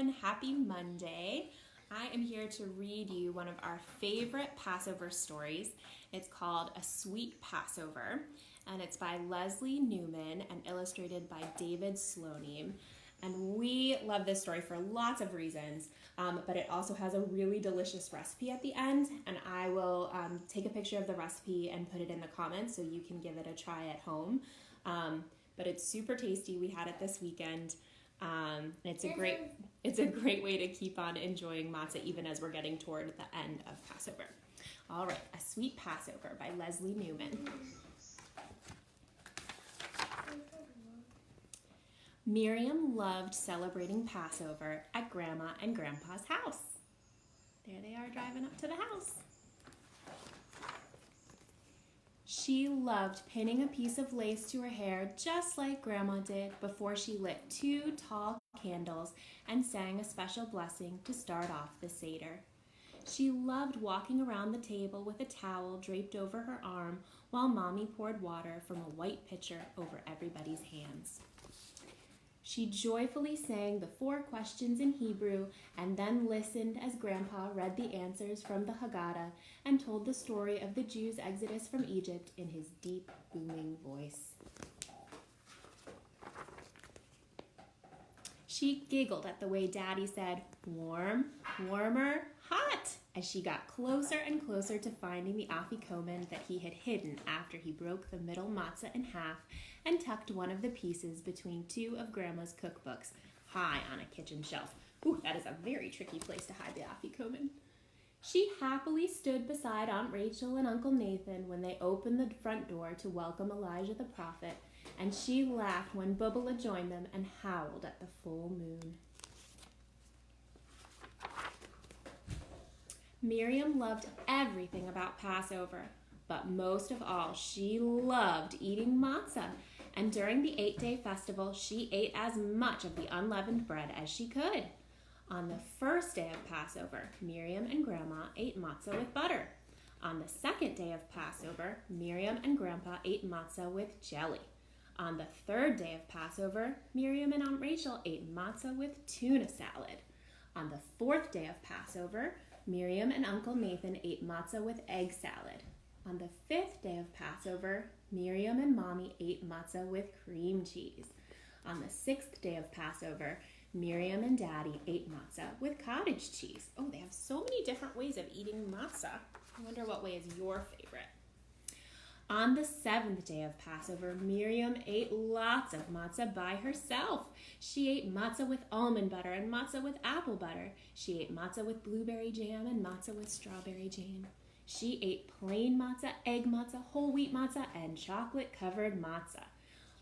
everyone. Happy Monday. I am here to read you one of our favorite Passover stories. It's called A Sweet Passover, and it's by Leslie Newman and illustrated by David Slonim. And we love this story for lots of reasons, but it also has a really delicious recipe at the end, and I will take a picture of the recipe and put it in the comments so you can give it a try at home. But it's super tasty. We had it this weekend. It's a great way to keep on enjoying matzah even as we're getting toward the end of Passover. All right, A Sweet Passover by Leslie Newman. Miriam loved celebrating Passover at Grandma and Grandpa's house. There they are driving up to the house. She loved pinning a piece of lace to her hair just like Grandma did before she lit 2 tall candles and sang a special blessing to start off the Seder. She loved walking around the table with a towel draped over her arm while Mommy poured water from a white pitcher over everybody's hands. She joyfully sang the 4 questions in Hebrew and then listened as Grandpa read the answers from the Haggadah and told the story of the Jews' exodus from Egypt in his deep, booming voice. She giggled at the way Daddy said, "Warm, warmer, hot," as she got closer and closer to finding the afikomen that he had hidden after he broke the middle matzah in half and tucked one of the pieces between 2 of Grandma's cookbooks, high on a kitchen shelf. Ooh, that is a very tricky place to hide the afikomen. She happily stood beside Aunt Rachel and Uncle Nathan when they opened the front door to welcome Elijah the prophet, and she laughed when Bubala joined them and howled at the full moon. Miriam loved everything about Passover, but most of all, she loved eating matzah, and during the 8-day festival, she ate as much of the unleavened bread as she could. On the first day of Passover, Miriam and Grandma ate matzah with butter. On the second day of Passover, Miriam and Grandpa ate matzah with jelly. On the third day of Passover, Miriam and Aunt Rachel ate matzah with tuna salad. On the 4th day of Passover, Miriam and Uncle Nathan ate matzah with egg salad. On the 5th day of Passover, Miriam and Mommy ate matzah with cream cheese. On the 6th day of Passover, Miriam and Daddy ate matzah with cottage cheese. Oh, they have so many different ways of eating matzah. I wonder what way is your favorite. On the 7th day of Passover, Miriam ate lots of matzah by herself. She ate matzah with almond butter and matzah with apple butter. She ate matzah with blueberry jam and matzah with strawberry jam. She ate plain matzah, egg matzah, whole wheat matzah, and chocolate-covered matzah.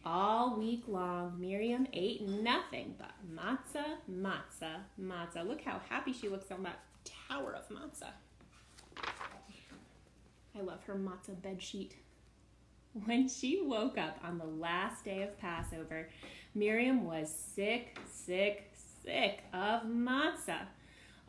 All week long, Miriam ate nothing but matzah, matzah, matzah. Look how happy she looks on that tower of matzah. I love her matzah bedsheet. When she woke up on the last day of Passover, Miriam was sick of matzah.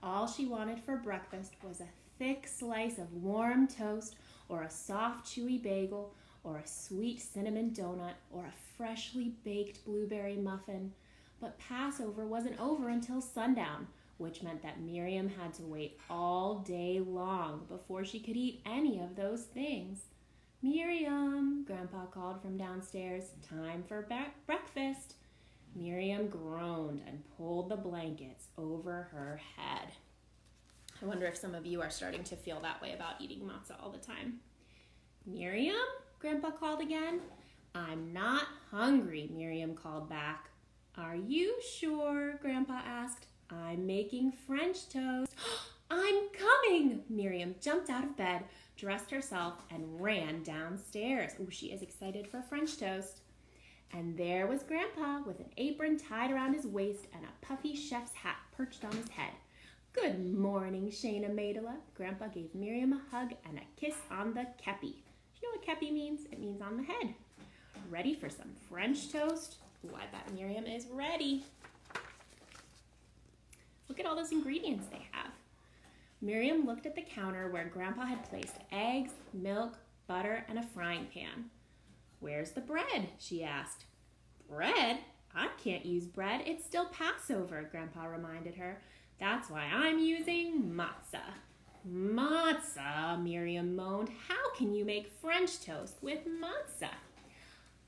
All she wanted for breakfast was a thick slice of warm toast or a soft, chewy bagel or a sweet cinnamon donut or a freshly baked blueberry muffin. But Passover wasn't over until sundown, which meant that Miriam had to wait all day long before she could eat any of those things. "Miriam," Grandpa called from downstairs, "time for breakfast." Miriam groaned and pulled the blankets over her head. I wonder if some of you are starting to feel that way about eating matzah all the time. "Miriam," Grandpa called again. "I'm not hungry," Miriam called back. "Are you sure?" Grandpa asked. "I'm making French toast." "I'm coming!" Miriam jumped out of bed, dressed herself, and ran downstairs. Oh, she is excited for French toast. And there was Grandpa with an apron tied around his waist and a puffy chef's hat perched on his head. "Good morning, Shayna Maidala." Grandpa gave Miriam a hug and a kiss on the kepi. Do you know what kepi means? It means on the head. "Ready for some French toast?" Ooh, I bet Miriam is ready. Look at all those ingredients they have. Miriam looked at the counter where Grandpa had placed eggs, milk, butter, and a frying pan. "Where's the bread?" she asked. "Bread?" I can't use bread. It's still Passover, Grandpa reminded her. That's why I'm using matzah. Matzah, Miriam moaned. How can you make French toast with matzah?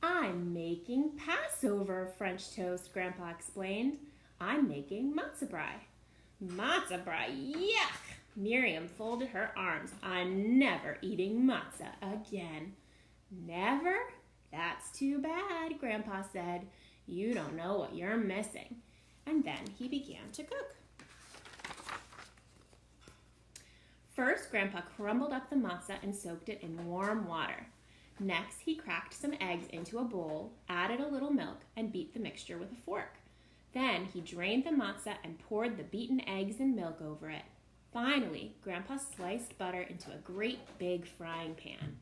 I'm making Passover French toast, Grandpa explained. I'm making matzah brie. Matzah brie, yuck! Miriam folded her arms. I'm never eating matzah again. Never? That's too bad, Grandpa said. You don't know what you're missing. And then he began to cook. First, Grandpa crumbled up the matzah and soaked it in warm water. Next, he cracked some eggs into a bowl, added a little milk, and beat the mixture with a fork. Then he drained the matzah and poured the beaten eggs and milk over it. Finally, Grandpa sliced butter into a great big frying pan.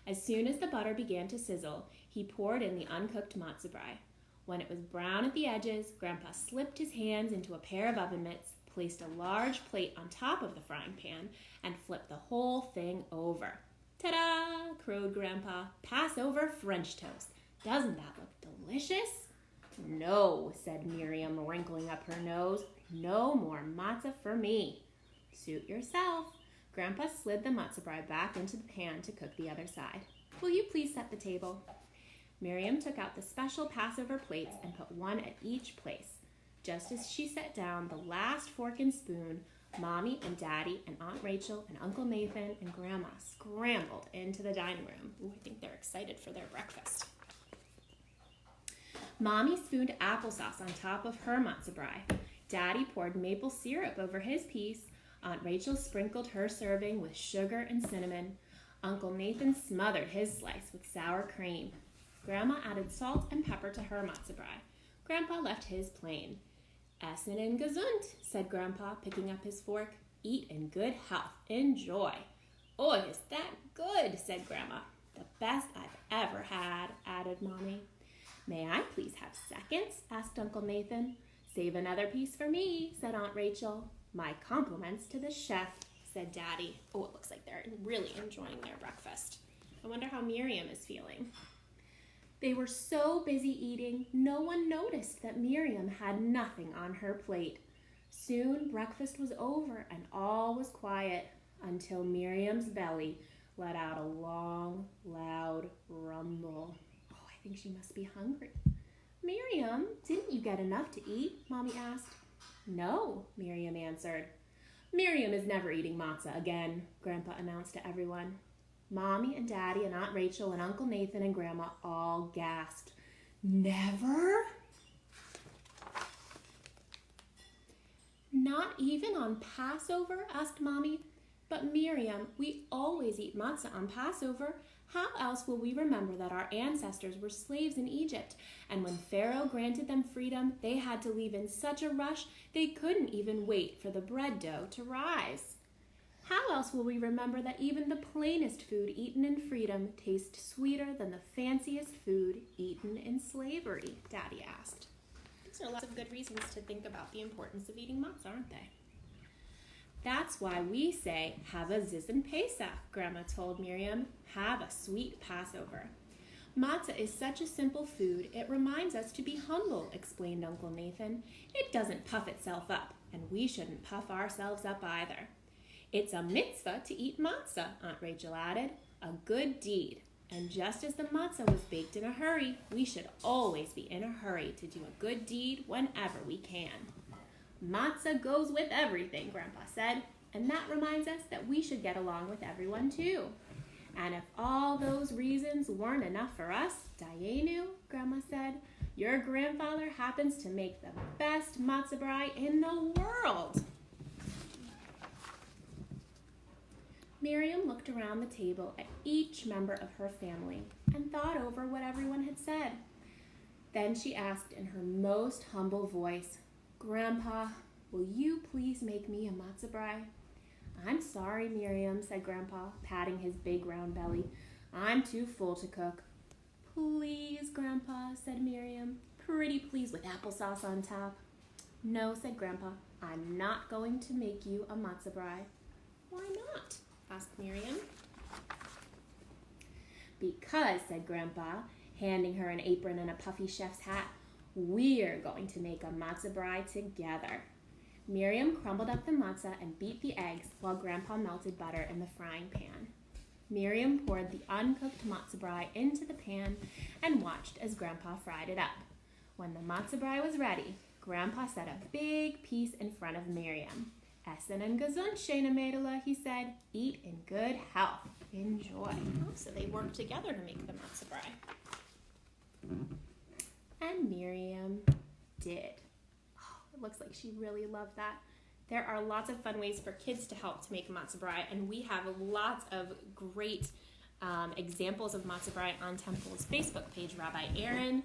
As soon as the butter began to sizzle, he poured in the uncooked matzah brie. When it was brown at the edges, Grandpa slipped his hands into a pair of oven mitts, placed a large plate on top of the frying pan, and flipped the whole thing over. Ta-da! Crowed Grandpa. Passover French toast. Doesn't that look delicious? No, said Miriam, wrinkling up her nose. No more matzah for me. Suit yourself. Grandpa slid the matzah brie back into the pan to cook the other side. Will you please set the table? Miriam took out the special Passover plates and put one at each place. Just as she set down the last fork and spoon, Mommy and Daddy and Aunt Rachel and Uncle Nathan and Grandma scrambled into the dining room. Ooh, I think they're excited for their breakfast. Mommy spooned applesauce on top of her matzah brie. Daddy poured maple syrup over his piece. Aunt Rachel sprinkled her serving with sugar and cinnamon. Uncle Nathan smothered his slice with sour cream. Grandma added salt and pepper to her matzah brie. Grandpa left his plain. Essen and gesund, said Grandpa, picking up his fork. Eat in good health. Enjoy. Oh, is that good, said Grandma. The best I've ever had, added Mommy. May I please have seconds, asked Uncle Nathan. Save another piece for me, said Aunt Rachel. My compliments to the chef, said Daddy. Oh, it looks like they're really enjoying their breakfast. I wonder how Miriam is feeling. They were so busy eating, no one noticed that Miriam had nothing on her plate. Soon breakfast was over and all was quiet until Miriam's belly let out a long, loud rumble. Oh, I think she must be hungry. Miriam, didn't you get enough to eat? Mommy asked. No, Miriam answered. Miriam is never eating matzah again, Grandpa announced to everyone. Mommy and Daddy and Aunt Rachel and Uncle Nathan and Grandma all gasped. Never? Not even on Passover? Asked Mommy. But Miriam, we always eat matzah on Passover. How else will we remember that our ancestors were slaves in Egypt, and when Pharaoh granted them freedom, they had to leave in such a rush they couldn't even wait for the bread dough to rise? How else will we remember that even the plainest food eaten in freedom tastes sweeter than the fanciest food eaten in slavery? Daddy asked. These are lots of good reasons to think about the importance of eating matzah, aren't they? That's why we say, have a Zizim Pesach, Grandma told Miriam. Have a sweet Passover. Matzah is such a simple food, it reminds us to be humble, explained Uncle Nathan. It doesn't puff itself up, and we shouldn't puff ourselves up either. It's a mitzvah to eat matzah, Aunt Rachel added, a good deed. And just as the matzah was baked in a hurry, we should always be in a hurry to do a good deed whenever we can. Matzah goes with everything, Grandpa said, and that reminds us that we should get along with everyone too. And if all those reasons weren't enough for us, Dayenu, Grandma said, your grandfather happens to make the best matzah brie in the world. Miriam looked around the table at each member of her family and thought over what everyone had said. Then she asked in her most humble voice, Grandpa, will you please make me a matzah brie? I'm sorry, Miriam, said Grandpa, patting his big round belly. I'm too full to cook. Please, Grandpa, said Miriam, pretty please with applesauce on top. No, said Grandpa, I'm not going to make you a matzah brie. Why not? Asked Miriam. Because, said Grandpa, handing her an apron and a puffy chef's hat, We're going to make a matzah brie together. Miriam crumbled up the matzah and beat the eggs while Grandpa melted butter in the frying pan. Miriam poured the uncooked matzah brie into the pan and watched as Grandpa fried it up. When the matzah brie was ready, Grandpa set a big piece in front of Miriam. Essen and gesund, schöne Mädel, he said. Eat in good health. Enjoy. So they worked together to make the matzah brie. And Miriam did. Oh, it looks like she really loved that. There are lots of fun ways for kids to help to make matzah brie, and we have lots of great examples of matzah brie on Temple's Facebook page. Rabbi Aaron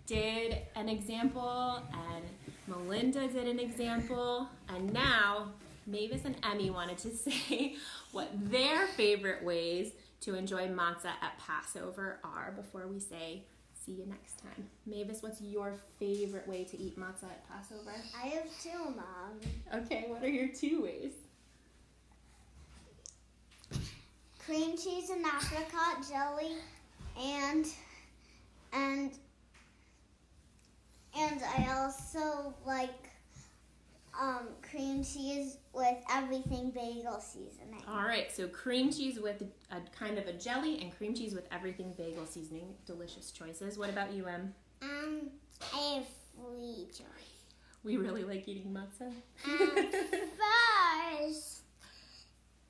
did an example, and Melinda did an example, and now Mavis and Emmy wanted to say what their favorite ways to enjoy matzah at Passover are before we say see you next time. Mavis, what's your favorite way to eat matzah at Passover? I have two, Mom. Okay, what are your 2 ways? Cream cheese and apricot jelly, and I also like cream cheese with everything bagel seasoning. All right, so cream cheese with a kind of a jelly and cream cheese with everything bagel seasoning. Delicious choices. What about you, Em? I have 3 choices. We really like eating matzah. First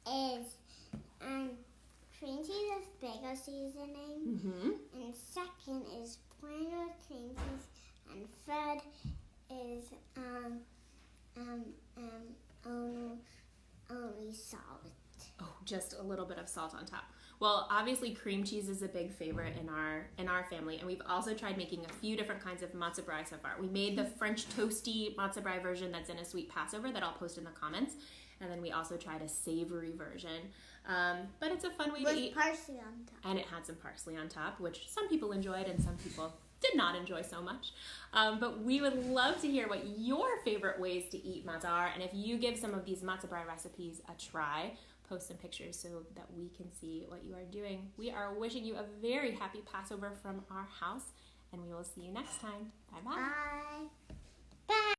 is cream cheese with bagel seasoning. Mm-hmm. And second is plain with cream cheese. And third is only salt. Oh, just a little bit of salt on top. Well, obviously cream cheese is a big favorite in our family, and we've also tried making a few different kinds of matzah brie so far. We made the French toasty matzah brie version that's in A Sweet Passover that I'll post in the comments, and then we also tried a savory version. But it's a fun way to eat. With parsley on top. And it had some parsley on top, which some people enjoyed and some people did not enjoy so much. But we would love to hear what your favorite ways to eat matzah are, and if you give some of these matzah brie recipes a try, post some pictures so that we can see what you are doing. We are wishing you a very happy Passover from our house, and we will see you next time. Bye-bye. Bye. Bye.